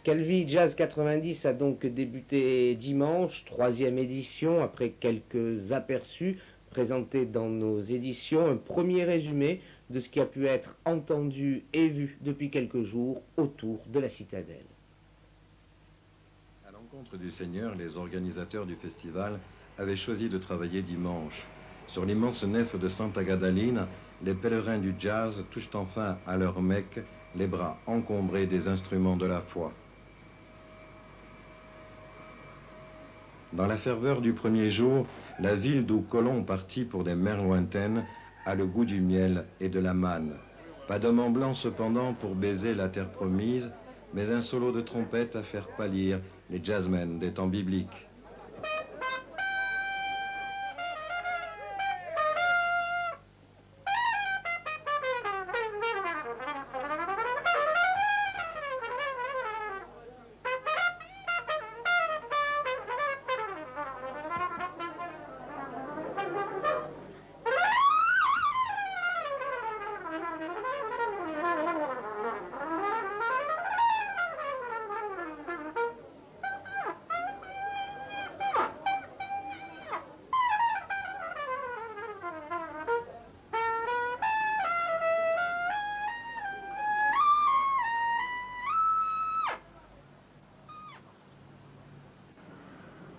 Calvi Jazz 90 a donc débuté dimanche, troisième édition, après quelques aperçus présentés dans nos éditions, un premier résumé de ce qui a pu être entendu et vu depuis quelques jours autour de la citadelle. À l'encontre du Seigneur, les organisateurs du festival avaient choisi de travailler dimanche. Sur l'immense nef de Santa Gadalina, les pèlerins du jazz touchent enfin à leur Mecque, les bras encombrés des instruments de la foi. Dans la ferveur du premier jour, la ville d'où Colomb partit pour des mers lointaines a le goût du miel et de la manne. Pas d'homme en blanc cependant pour baiser la terre promise, mais un solo de trompette à faire pâlir les jazzmen des temps bibliques.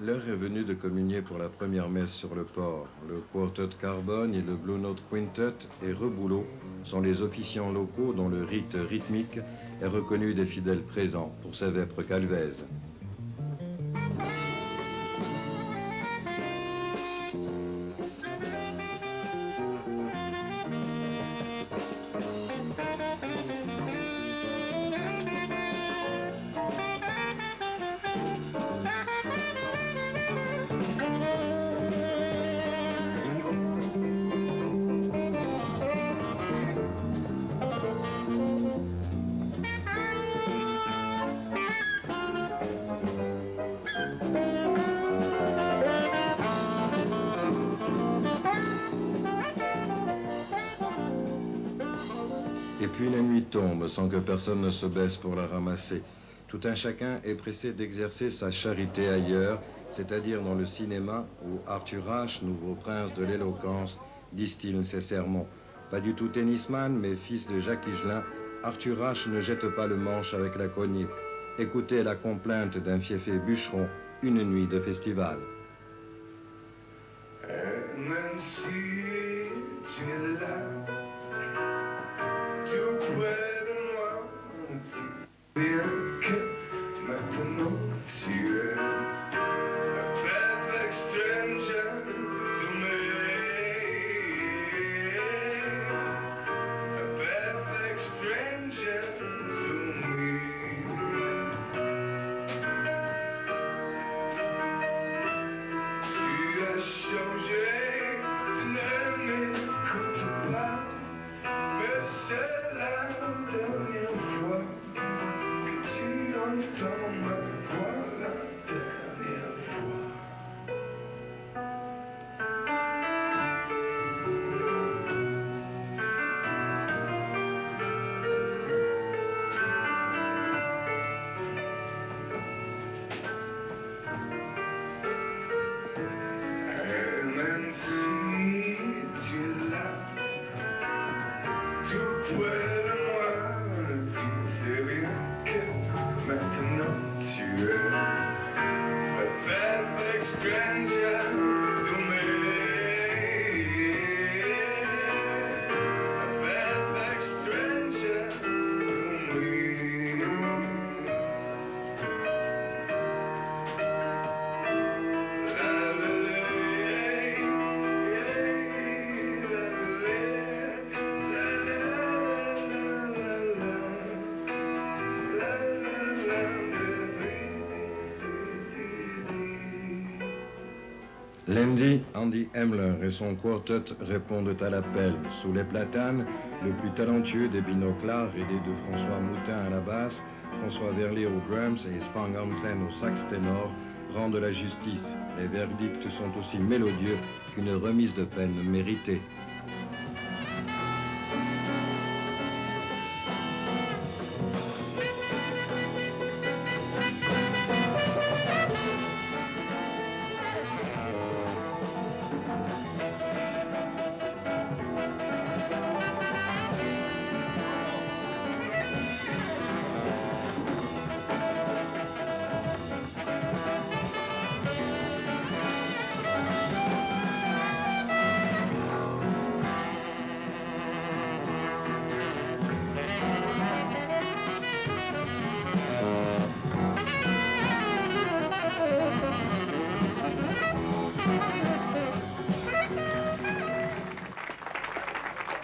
L'heure est venue de communier pour la première messe sur le port. Le Quartet Carbone et le Blue Note Quintet et Reboulot sont les officiants locaux dont le rite rythmique est reconnu des fidèles présents pour sa vêpres calvaise. Et puis la nuit tombe sans que personne ne se baisse pour la ramasser. Tout un chacun est pressé d'exercer sa charité ailleurs, c'est-à-dire dans le cinéma où Arthur Ashe, nouveau prince de l'éloquence, distille ses sermons. Pas du tout tennisman, mais fils de Jacques Higelin, Arthur Ashe ne jette pas le manche avec la cognée. Écoutez la complainte d'un fiefé bûcheron, une nuit de festival. Même si tu es là, tout près de moi, tu sais bien que maintenant tu es a perfect stranger to me. A perfect stranger to me. Tu as changé, tu ne m'écoutes pas, mais c'est la dernière fois que tu entends ma voix, la dernière fois. Et même si tu es là, tout près de moi, tu sais bien que maintenant tu es a perfect stranger to me. A perfect stranger to me. La la la, Lundi, Andy Hemler et son quartet répondent à l'appel. Sous les platanes, le plus talentueux des binoclars, aidé de François Moutin à la basse, François Verlier aux drums et Spang Hansen au sax ténor, rendent la justice. Les verdicts sont aussi mélodieux qu'une remise de peine méritée.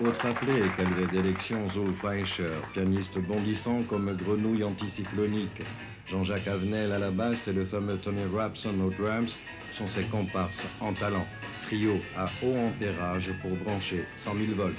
Autre appelé est qu'elle d'élection Zul Fleischer, pianiste bondissant comme grenouille anticyclonique. Jean-Jacques Avenel à la basse et le fameux Tony Rapson aux drums sont ses comparses en talent. Trio à haut ampérage pour brancher 100 000 volts.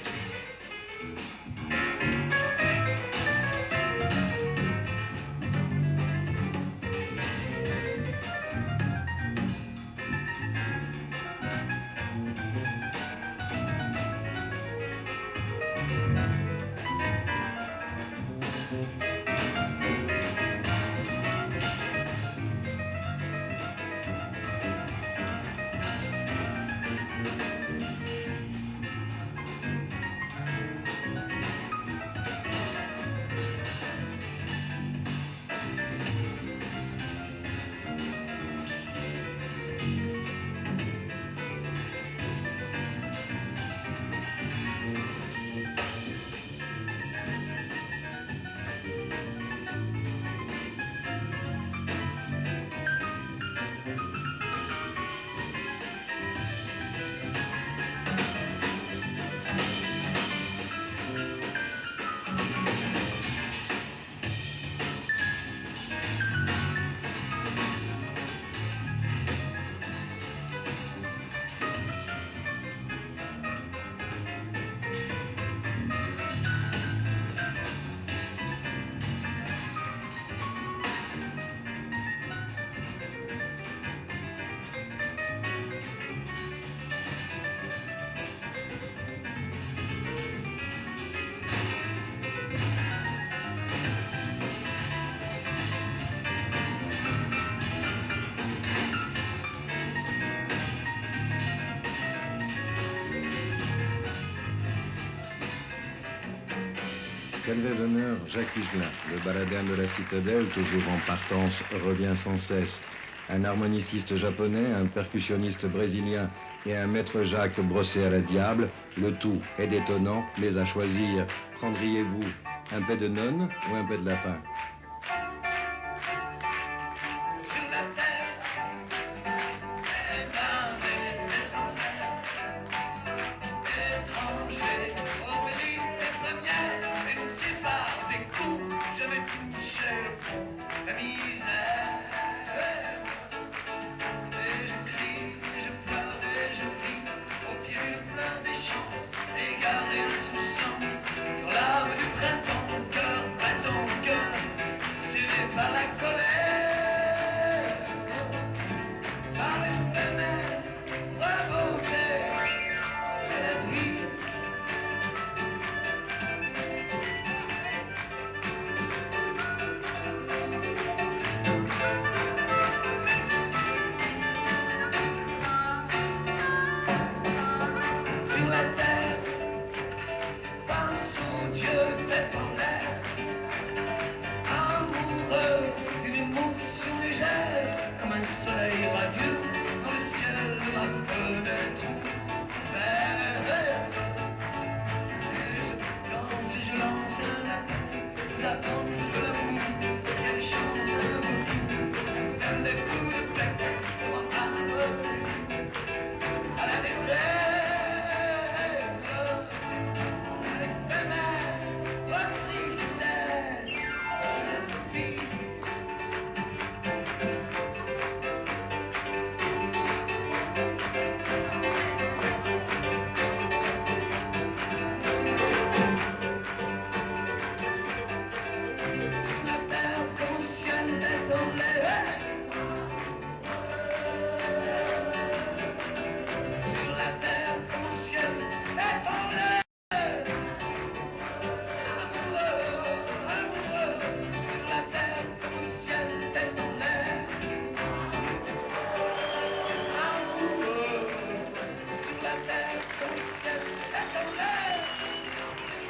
Calvet d'honneur, Jacques Higelin, le baladin de la citadelle, toujours en partance, revient sans cesse. Un harmoniciste japonais, un percussionniste brésilien et un maître Jacques brossé à la diable, le tout est détonnant, mais à choisir, prendriez-vous un paix de nonne ou un paix de lapin?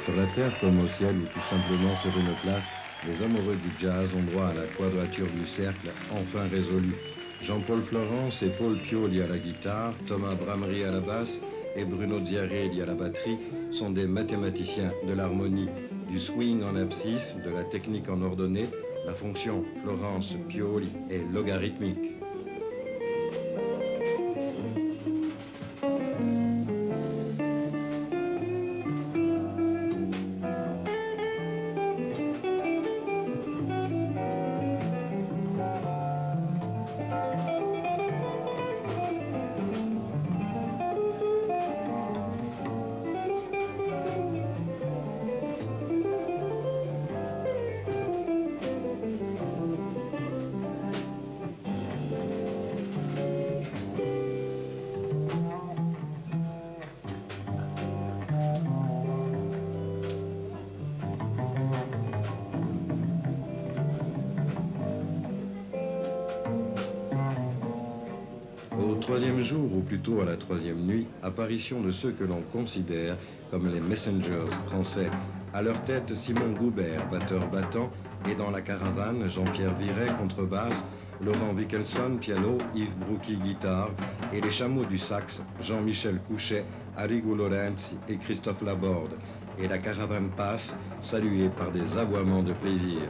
Sur la terre comme au ciel ou tout simplement sur une place, les amoureux du jazz ont droit à la quadrature du cercle enfin résolue. Jean-Paul Florence et Paul Pioli à la guitare, Thomas Bramery à la basse et Bruno Ziarelli à la batterie sont des mathématiciens de l'harmonie, du swing en abscisse, de la technique en ordonnée. La fonction Florence-Pioli est logarithmique. troisième jour, ou plutôt à la troisième nuit, apparition de ceux que l'on considère comme les Messengers français. À leur tête, Simon Goubert, batteur battant, et dans la caravane, Jean-Pierre Viret, contrebasse, Laurent Wickelson, piano, Yves Broucky, guitare, et les chameaux du sax, Jean-Michel Couchet, Arrigo Lorenzi et Christophe Laborde. Et la caravane passe, saluée par des aboiements de plaisir.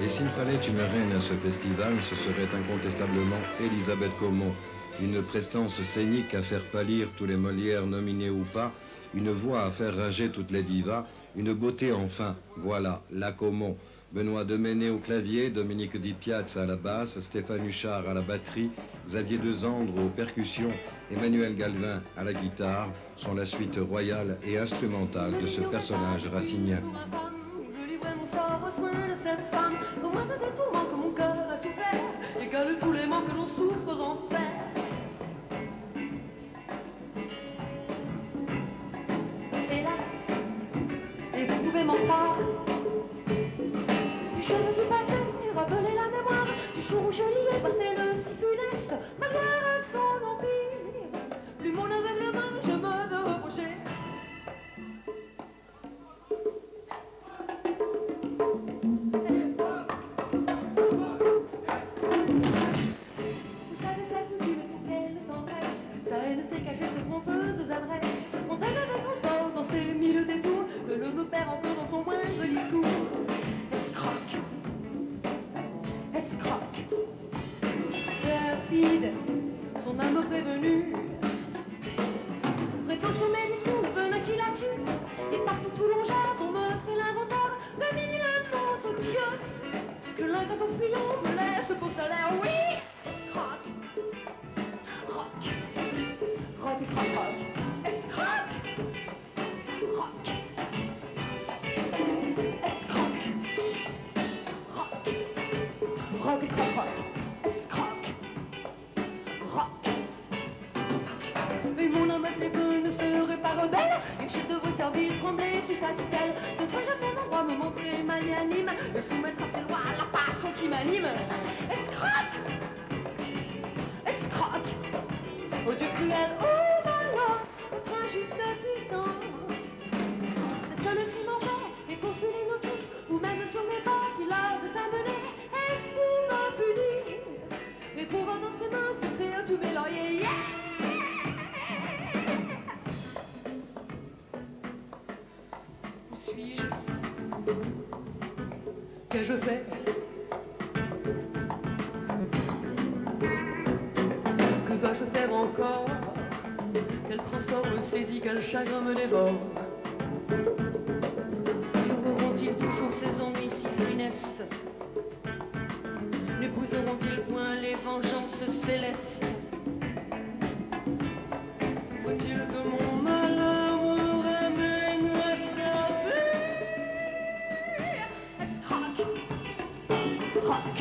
Et s'il fallait une reine à ce festival, ce serait incontestablement Elisabeth Caumont. Une prestance scénique à faire pâlir tous les Molières nominés ou pas, une voix à faire rager toutes les divas, une beauté enfin, voilà, la Caumont. Benoît Deméné au clavier, Dominique Di Piazza à la basse, Stéphane Huchard à la batterie, Xavier Dezandre aux percussions, Emmanuel Galvin à la guitare, sont la suite royale et instrumentale de ce personnage racinien. Aux soins de cette femme, au moins des tourments que mon cœur a souffert, égale tous les maux que l'on souffre aux enfers. Hélas, et vous pouvez m'en croire, du cheveu qui passait, rappelez la mémoire du jour où je l'y ai passé le si funeste, ma gloire à son empire, plus mon aveuglement, je me de reprocher. Son âme prévenue précaution mes discours, le venin qui la tue. Et partout tout l'on jase, on me fait l'inventaire de mille noms aux dieux. Que l'un quand on fuyant me laisse pour salaire, oui. Croc, rock, rock is croc, rock, escroc, rock, escroc, rock, rock is croc, rock. Et mon âme assez bonne ne serait pas rebelle, et que je devrais servir, trembler sous sa tutelle. Devrais-je à son endroit me montrer magnanime, me soumettre à ses lois, à la passion qui m'anime. Escroc, escroc, ô Dieu cruel, ô malin, votre injuste puissance. Est-ce un crime en vrai, et consoler nos sens, ou même sur mes pas qu'il a amené, est-ce pour me punir, et pour voir dans ses mains filtrer tous mes lauriers, yeah. Suis-je? Qu'ai-je fait? Que dois-je faire encore? Quel transport me saisit, quel chagrin me dévore? Dureront-ils toujours ces ennuis si funestes? N'épouseront-ils point les vengeances célestes? Faut-il que mon malheur me ramène à sa vie? Rock, rock,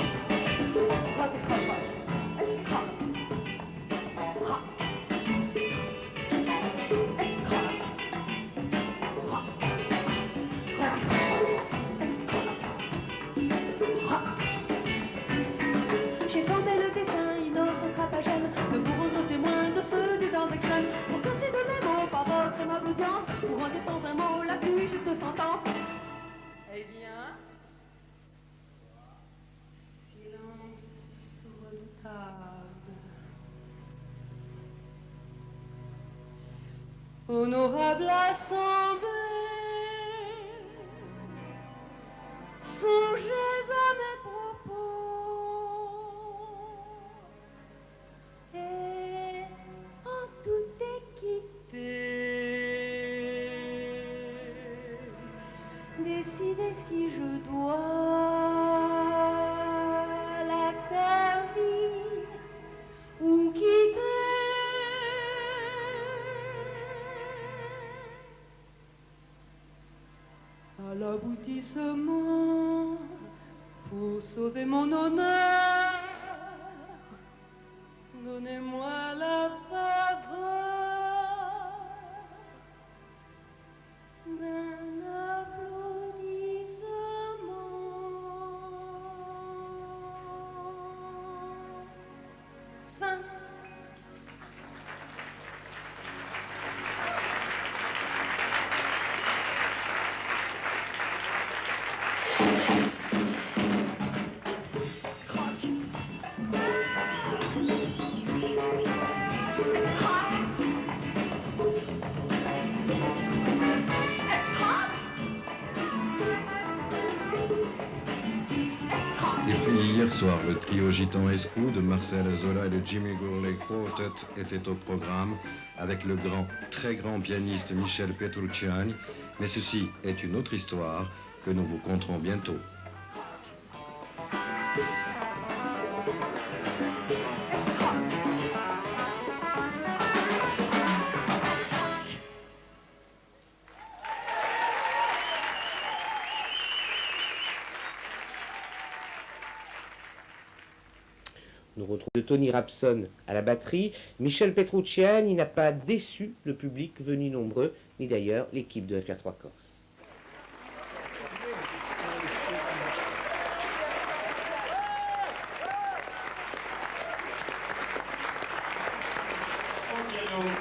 rock, honorable assemblée, songez à mes propos et en toute équité, décidez si je dois la servir ou quitter. À l'aboutissement, pour sauver mon honneur, donnez-moi la faveur d'un applaudissement. Fin. Et puis hier soir, le trio Gitan Escou de Marcel Zola et de Jimmy Gourlay Quartet était au programme avec le grand, très grand pianiste Michel Petrucciani. Mais ceci est une autre histoire que nous vous conterons bientôt. Nous retrouvons de Tony Rapson à la batterie. Michel Petrucciani n'a pas déçu le public venu nombreux, ni d'ailleurs l'équipe de FR3 Corse.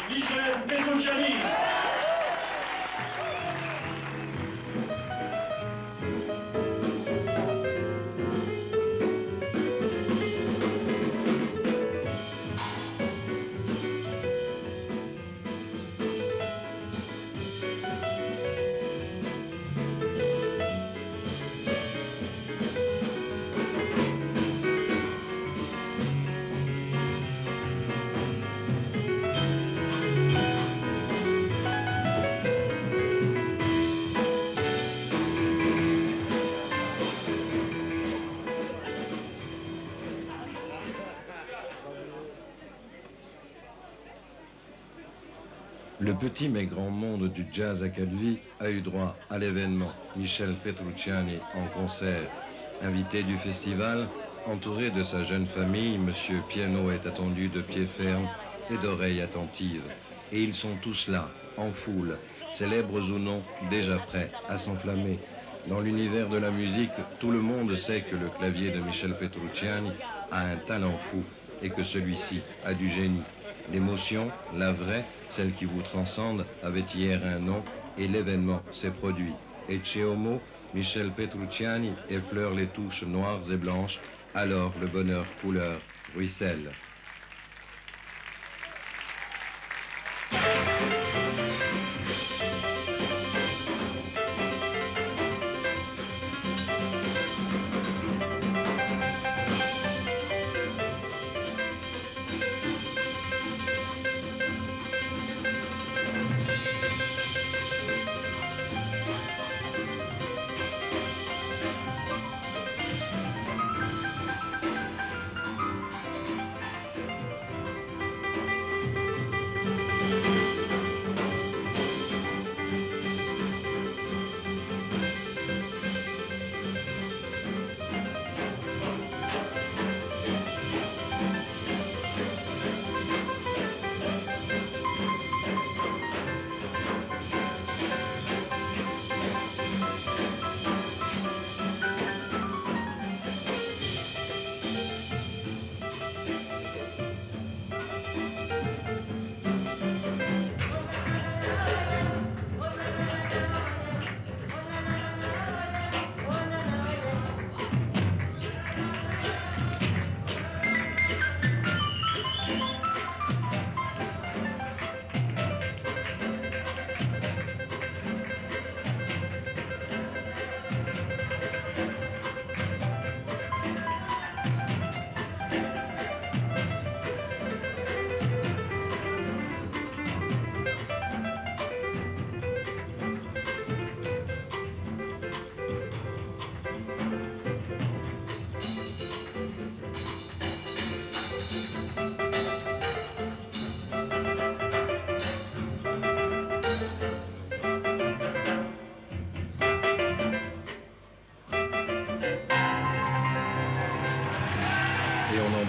Michel Petrucciani. Le petit mais grand monde du jazz à Calvi a eu droit à l'événement Michel Petrucciani en concert. Invité du festival, entouré de sa jeune famille, Monsieur Piano est attendu de pied ferme et d'oreilles attentives. Et ils sont tous là, en foule, célèbres ou non, déjà prêts à s'enflammer. Dans l'univers de la musique, tout le monde sait que le clavier de Michel Petrucciani a un talent fou et que celui-ci a du génie. L'émotion, la vraie, celle qui vous transcende, avait hier un nom et l'événement s'est produit. Et chez Homo, Michel Petrucciani effleure les touches noires et blanches, alors le bonheur couleur ruisselle.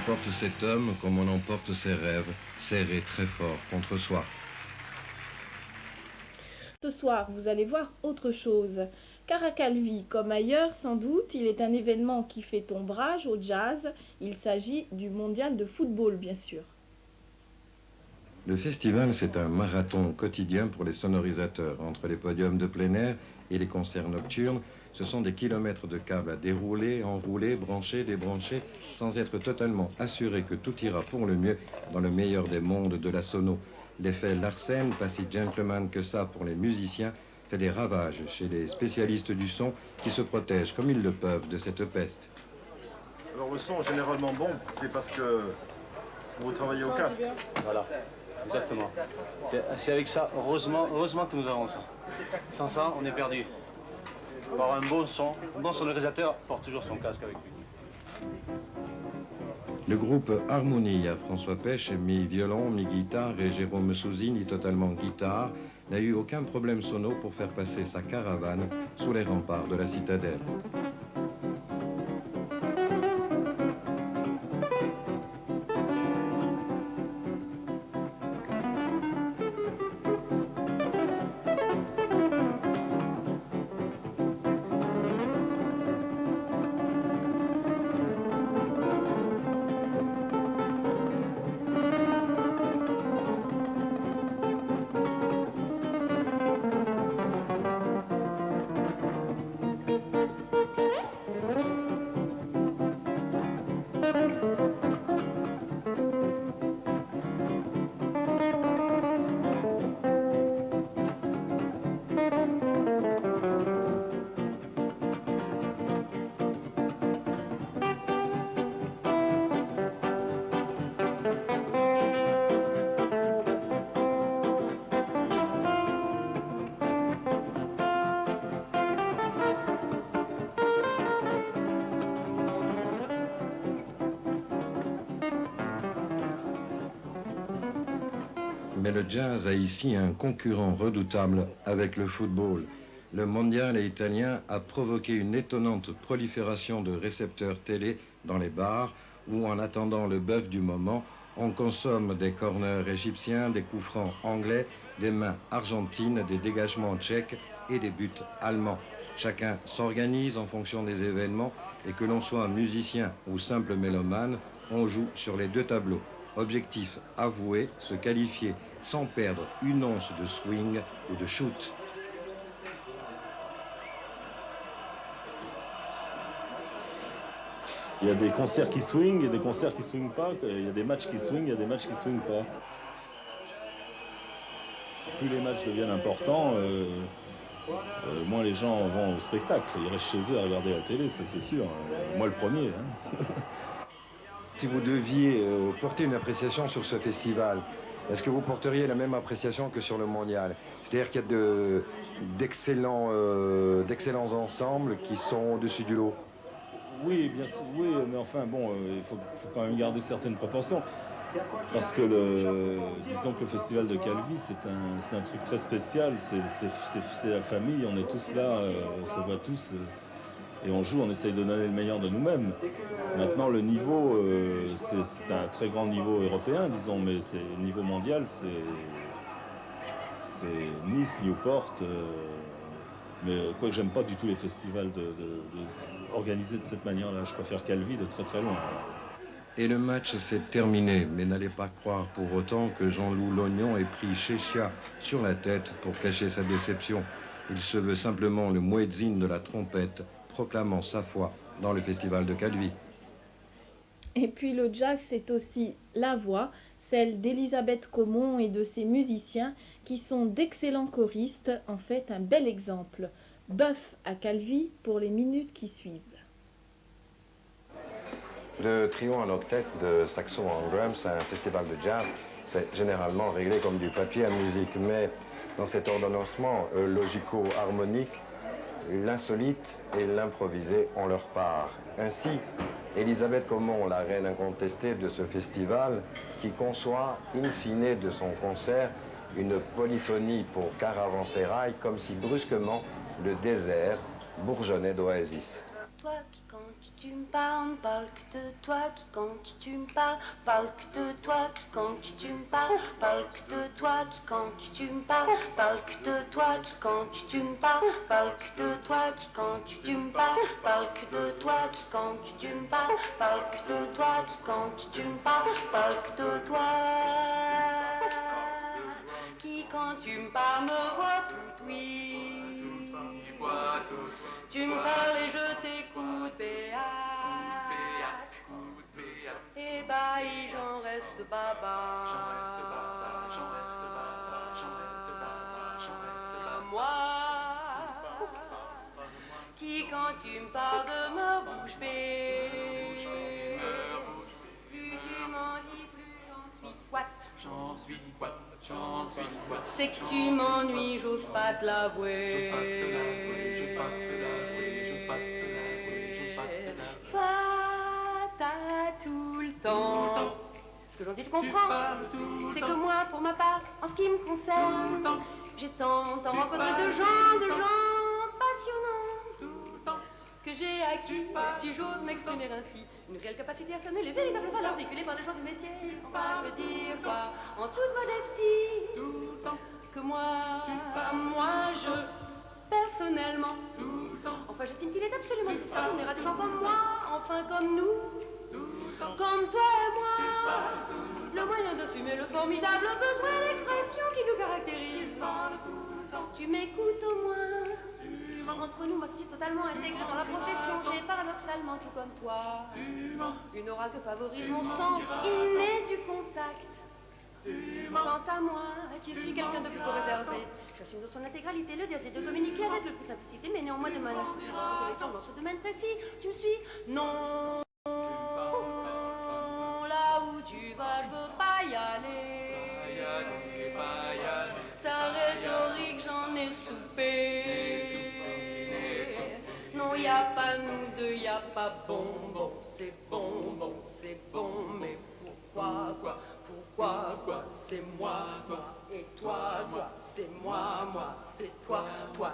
emporte cet homme comme on emporte ses rêves, serrés très fort contre soi. Ce soir, vous allez voir autre chose. Car à Calvi, comme ailleurs sans doute, il est un événement qui fait ombrage au jazz. Il s'agit du mondial de football, bien sûr. Le festival, c'est un marathon quotidien pour les sonorisateurs. Entre les podiums de plein air et les concerts nocturnes, ce sont des kilomètres de câbles à dérouler, enrouler, brancher, débrancher, sans être totalement assuré que tout ira pour le mieux dans le meilleur des mondes de la sono. L'effet Larsen, pas si gentleman que ça pour les musiciens, fait des ravages chez les spécialistes du son qui se protègent comme ils le peuvent de cette peste. Alors le son est généralement bon, c'est parce que vous travaillez au casque. Voilà, exactement. C'est avec ça, heureusement que nous avons ça. Sans ça, on est perdu. Pour avoir un bon sonorisateur porte toujours son casque avec lui. Le groupe Harmonie à François Pêche, mi-violon, mi-guitare, et Jérôme Souzini, totalement guitare, n'a eu aucun problème sono pour faire passer sa caravane sous les remparts de la citadelle. Mais le jazz a ici un concurrent redoutable avec le football. Le mondial italien a provoqué une étonnante prolifération de récepteurs télé dans les bars où, en attendant le bœuf du moment, on consomme des corners égyptiens, des coups francs anglais, des mains argentines, des dégagements tchèques et des buts allemands. Chacun s'organise en fonction des événements et que l'on soit musicien ou simple mélomane, on joue sur les deux tableaux. Objectif avoué, se qualifier sans perdre une once de swing ou de shoot. Il y a des concerts qui swingent et des concerts qui swingent pas. Il y a des matchs qui swingent, il y a des matchs qui swingent pas. Plus les matchs deviennent importants, moins les gens vont au spectacle. Ils restent chez eux à regarder la télé, ça c'est sûr. Moi le premier. Hein. Si vous deviez porter une appréciation sur ce festival, est-ce que vous porteriez la même appréciation que sur le mondial? C'est-à-dire qu'il y a d'excellents ensembles qui sont au-dessus du lot? Oui, bien sûr, oui, mais enfin bon, il faut quand même garder certaines proportions. Parce que disons que le festival de Calvi, c'est un truc très spécial, c'est la famille, on est tous là, on se voit tous. Et on joue, on essaye de donner le meilleur de nous-mêmes. Maintenant, le niveau, c'est un très grand niveau européen, disons, mais c'est niveau mondial, c'est Nice, Newport. Mais quoi que j'aime pas du tout les festivals organisés de cette manière-là. Je préfère Calvi de très très loin. Et le match s'est terminé, mais n'allez pas croire pour autant que Jean-Loup Lognon ait pris Chéchia sur la tête pour cacher sa déception. Il se veut simplement le muezzin de la trompette, proclamant sa foi dans le festival de Calvi. Et puis le jazz, c'est aussi la voix, celle d'Elisabeth Caumont et de ses musiciens qui sont d'excellents choristes, en fait un bel exemple. Bœuf à Calvi pour les minutes qui suivent. Le trio en octet de saxo en drums à un festival de jazz, c'est généralement réglé comme du papier à musique, mais dans cet ordonnancement logico-harmonique, l'insolite et l'improvisé ont leur part. Ainsi, Elisabeth Caumont, la reine incontestée de ce festival, qui conçoit, in fine de son concert, une polyphonie pour caravansérail, comme si brusquement le désert bourgeonnait d'oasis. toi qui quand tu me parles, parle que de toi qui quand tu me parles, parle que de toi qui quand tu me parles, parle que de toi qui quand tu me parles, parle que de toi qui quand tu me parles, parle que de toi qui quand tu me parles, parle que de toi qui quand tu me parles, parle que de toi qui quand tu me parles, parle que de toi qui quand tu me parles me voit tout oui. Tu me parles et je t'écoute, béate. Et bailli, j'en reste baba. Moi, qui quand tu me parles de ma bouche bée, plus tu m'en dis, plus j'en suis couate. C'est que tu m'ennuies, j'ose pas te l'avouer. Toi, t'as tout le temps. Ce que j'en dis, tu comprends. C'est que moi, pour ma part, en ce qui me concerne, j'ai tant rencontré de gens passionnants, que j'ai acquis, si j'ose m'exprimer ainsi, une réelle capacité à sonner les véritables valeurs véhiculées par les gens du métier. Enfin, je veux dire quoi, en toute modestie, que moi, je, personnellement, enfin, j'estime qu'il est absolument nécessaire qu'on ira des gens comme moi, enfin comme nous, comme toi et moi, le moyen d'assumer le formidable besoin d'expression qui nous caractérise. Tu m'écoutes au moins. Entre nous, moi qui suis totalement intégrée dans la profession, j'ai paradoxalement, tout comme toi, une aura que favorise mon sens inné du contact. Quant à moi, qui suis quelqu'un de plutôt réservé, j'assume dans son intégralité le désir de communiquer avec le plus simplicité, mais néanmoins de manière soucieuse dans ce domaine précis. Tu me suis? Non. Là où tu vas, je veux pas y aller. Ta rhétorique, j'en ai soupé. Non, y a pas nous deux, y a pas bon, c'est bon, c'est bon, mais pourquoi, c'est moi, et toi, c'est moi, c'est toi,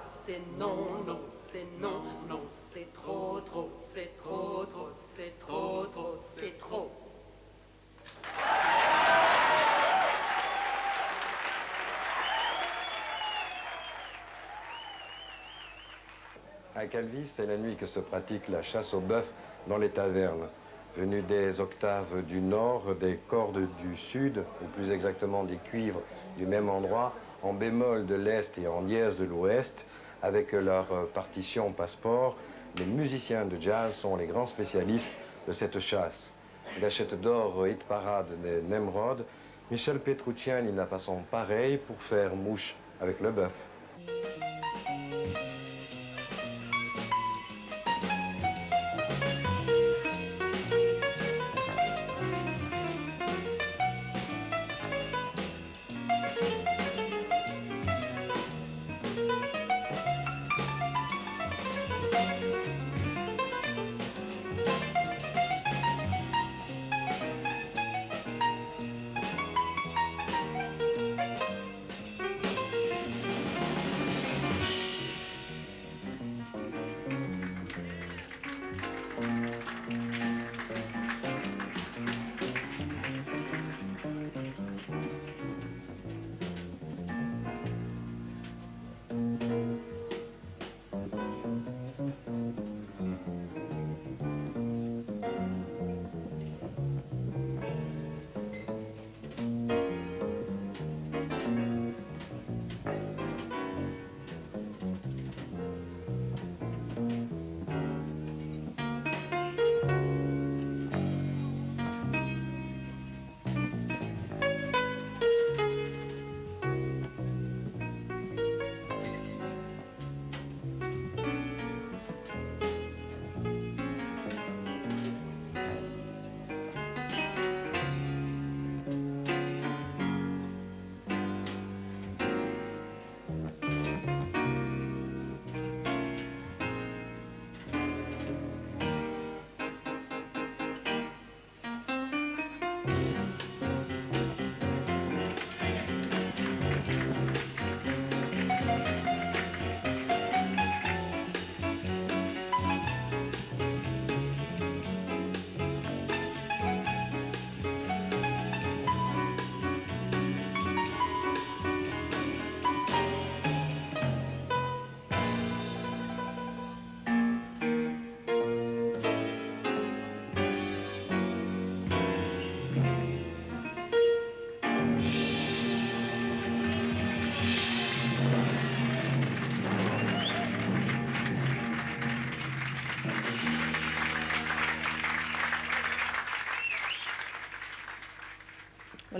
c'est non, c'est non, c'est trop, c'est trop, c'est trop, c'est trop. À Calvi, c'est la nuit que se pratique la chasse au bœuf dans les tavernes. Venues des octaves du nord, des cordes du sud, ou plus exactement des cuivres du même endroit, en bémol de l'est et en dièse de l'ouest, avec leur partition passeport, les musiciens de jazz sont les grands spécialistes de cette chasse. Gâchette d'or, hit parade des Nemrod, Michel Petrucciani n'a pas son pareil pour faire mouche avec le bœuf.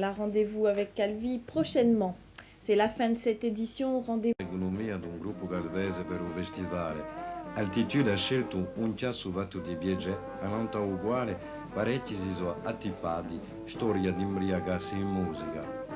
Voilà, rendez-vous avec Calvi prochainement. C'est la fin de cette édition, rendez-vous. L'economia di un gruppo galvese per un festivale. Altitude ha scelto un chiasso vatto di Biege, a nonta uguale, parecchi si sono attippati, storia di imbriacarsi in musica.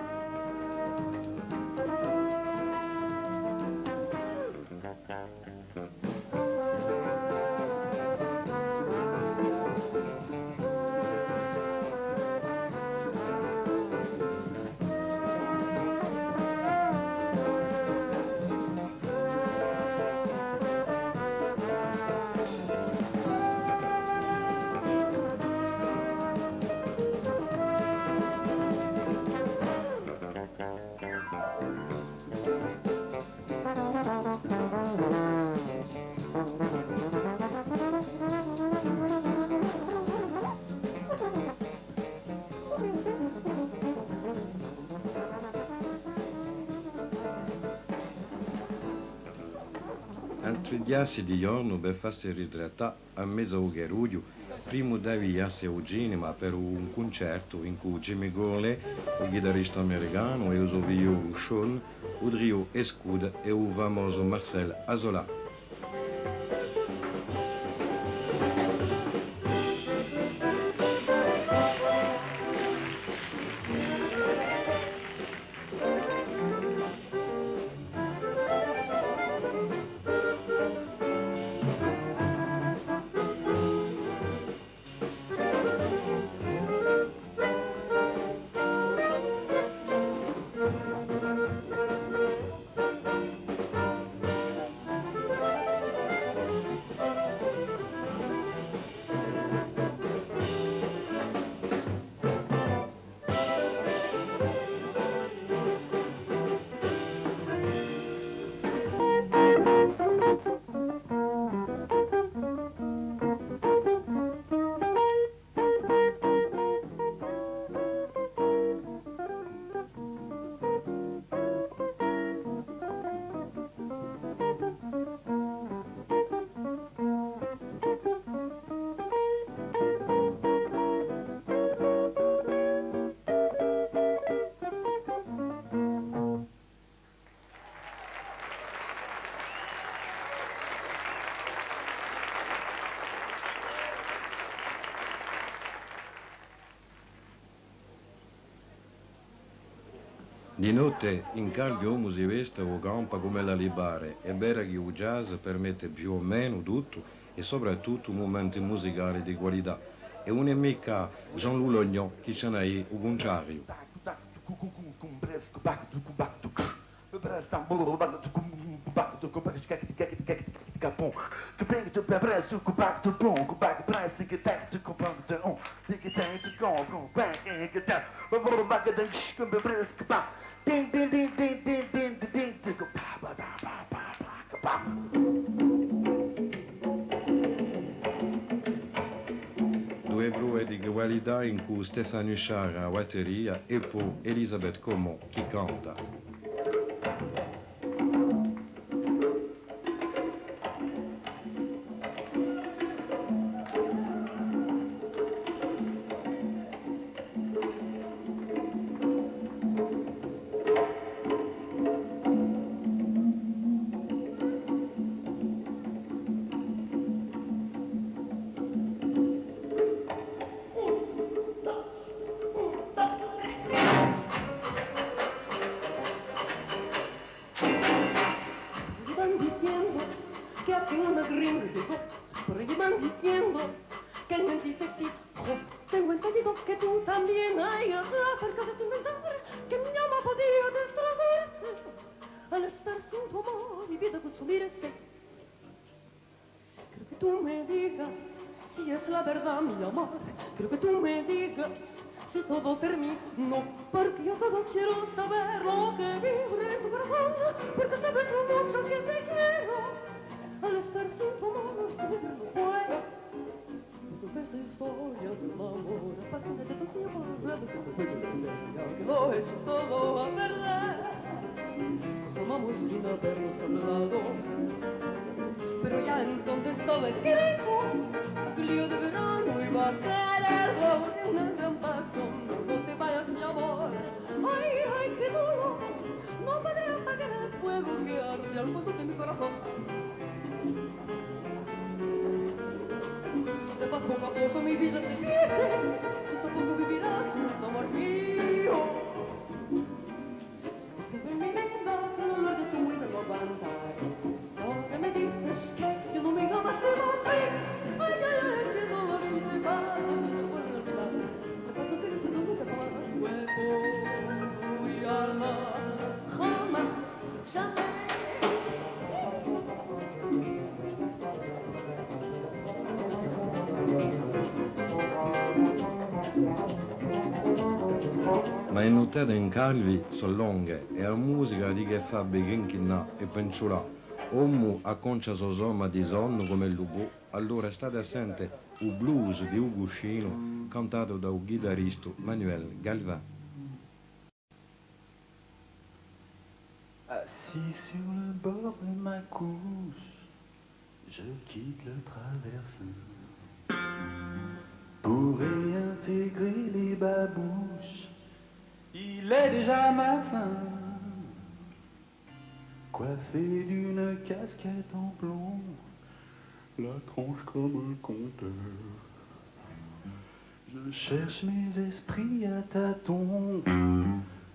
Altri diassi di giorno per farsi ritrattare a mezzo Ugheruglio, prima da viasse a cinema per un concerto in cui Jimmy Gorley, il chitarrista americano, e il suo figlio Sean, il trio Escuda e il famoso Marcel Azola. Di notte in caldo uomo si veste o campa come la libare e bera che il jazz permette più o meno tutto e soprattutto momenti musicali di qualità. E non è mica Jean-Loup Lognon che ce n'ha un contrario. Due prove di qualità in cui Stéphane Huchard a batteria e poi Elisabeth Comon che canta. Que él dice fijo, tengo entendido que tú también hay otra cerca de su mensaje que mi alma podía destrabarse al estar sin tu amor y vida consumirse. Creo que tú me digas si es la verdad mi amor, creo que tú me digas si todo terminó, porque yo todo quiero saber lo que vibre en tu corazón, porque sabes lo mucho que te quiero, al estar sin tu amor siempre no puedo. Esa historia del amor apasiona de tu tiempo, que lo he hecho todo a perder. Nos amamos sin habernos hablado, pero ya entonces todo escrito. El lío de verano iba a ser el globo de una gran pasión. No te vayas, mi amor, Si te vas poco a poco mi vida se pierde, poco a poco vivirás tu amor mío. Que dormida, que dolor de tu vida no aguantar. Ahora me dices que yo no me amas, te mataré. Ay, ay, ay, qué dolor si te vas, no me lo puedo olvidar. Te paso que si no nunca jamás vuelvo y alma, jamás, jamais. Ma in notte in calvi sono lunghe e la musica di che fa beghinchina e penciolà. Uomo acconcia sosoma di sonno come il lupo, allora state assente il blues di Uguscino cantato dal chitarrista Manuel Galvin. Assis sur le bord de ma couche, je quitte le traversin pour réintégrer les babouches. Il est déjà matin, coiffé d'une casquette en plomb, la tronche comme un conteur. Je cherche mes esprits à tâtons,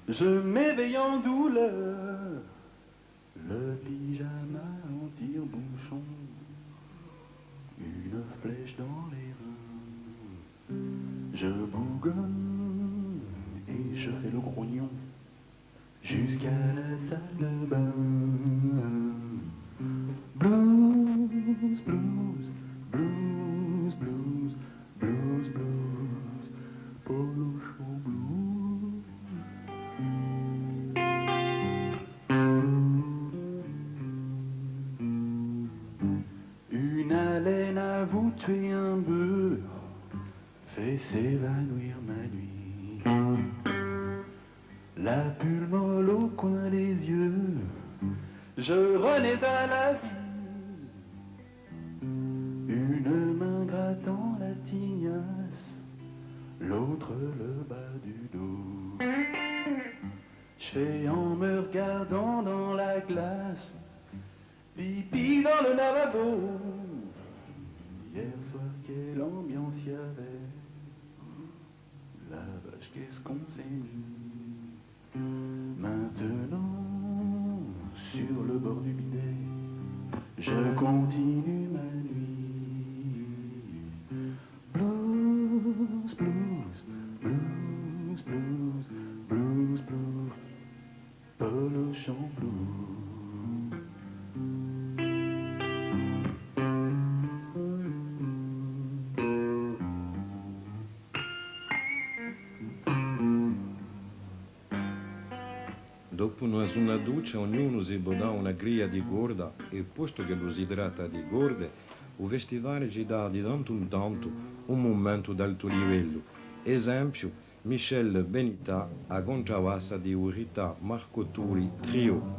je m'éveille en douleur, le pyjama en tire-bouchon, une flèche dans les reins. Je bougonne et je fais le grognon jusqu'à la salle de bain. Blues, blues, blues, blues, blues, blues, polo show blues. Une haleine à vous tuer un bœuf fait s'évanouir ma nuit. La bulle molle au coin des yeux, je renais à la vie. Une main grattant la tignasse, l'autre le bas du dos. Je fais en me regardant dans la glace, pipi dans le lavabo. Hier soir, quelle ambiance y avait. La vache, qu'est-ce qu'on s'est mis. Maintenant, sur le bord du bidet, je continue ma nuit. Blues, blues, blues, blues, blues, blues, polo chant blues. Dopo una zona duce ognuno si dà una griglia di gorda e posto che lo si tratta di gorde, il festivale ci dà di tanto in tanto un momento d'alto livello. Esempio, Michel Benita a contravassa di Urita Marco Turi Trio.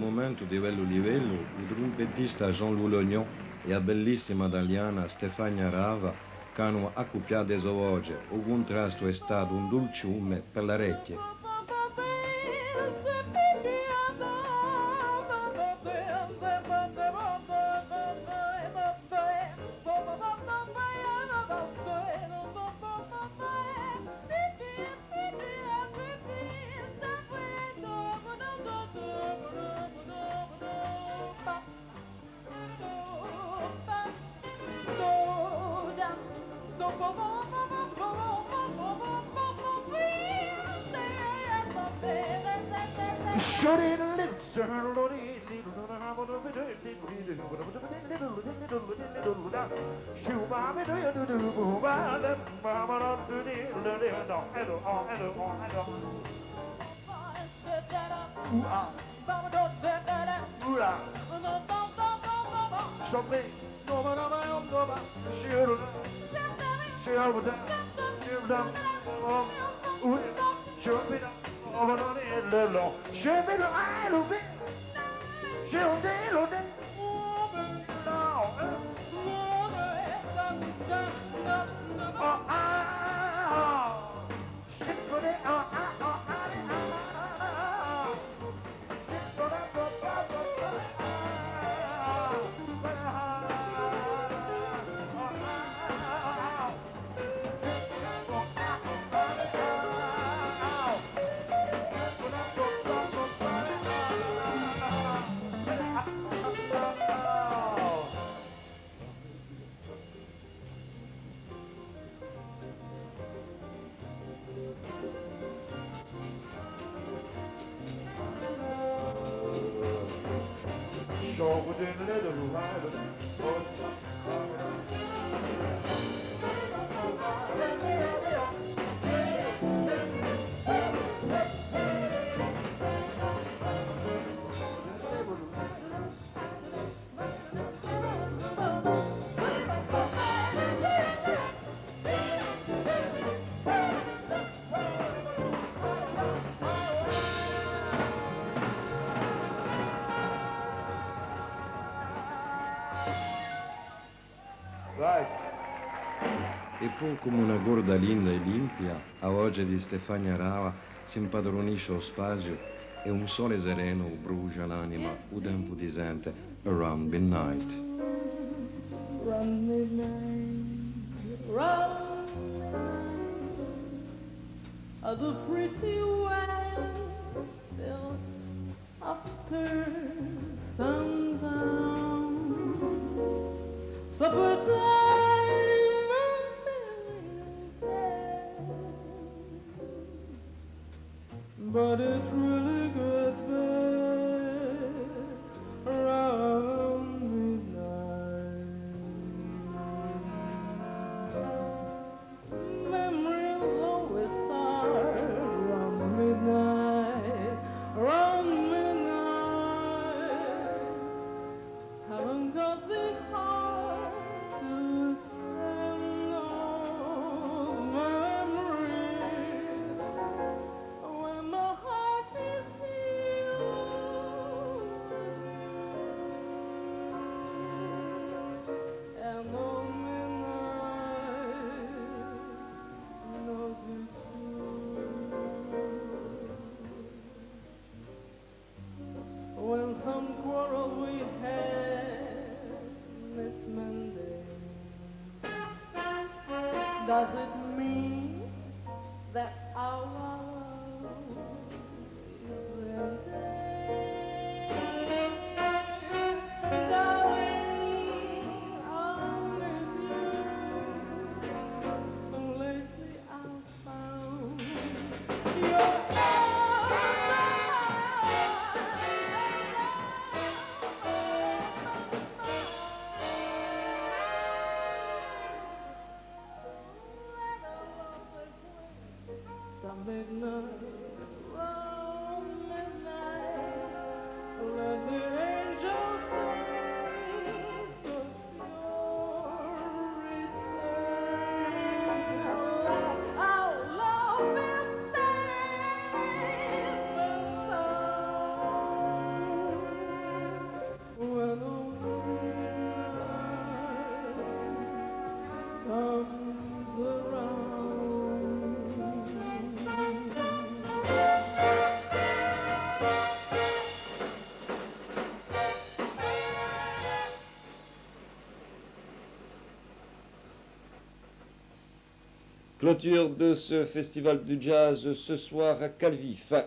momento di livello livello, il trompettista Jean-Loup Lognon e la bellissima italiana Stefania Rava che hanno accoppiato le voci. Il contrasto è stato un dolciume per le orecchie. E poi come una gorda linda e limpia, a voce di Stefania Rava si impadronisce lo spazio e un sole sereno brucia l'anima, un tempo di sente, around midnight. Round midnight, round midnight, the pretty wind still after sundown, supper time and sad, but it really gets bad around midnight. Memories always start around midnight, around midnight. Haven't got the heart to send those memories when my heart is filled and the midnight knows it too. When some quarrel we had, Miss Monday, does it mean that our love is ended? Darling, I miss you. Lately I found your Clôture de ce festival du jazz ce soir à Calvi. Fin.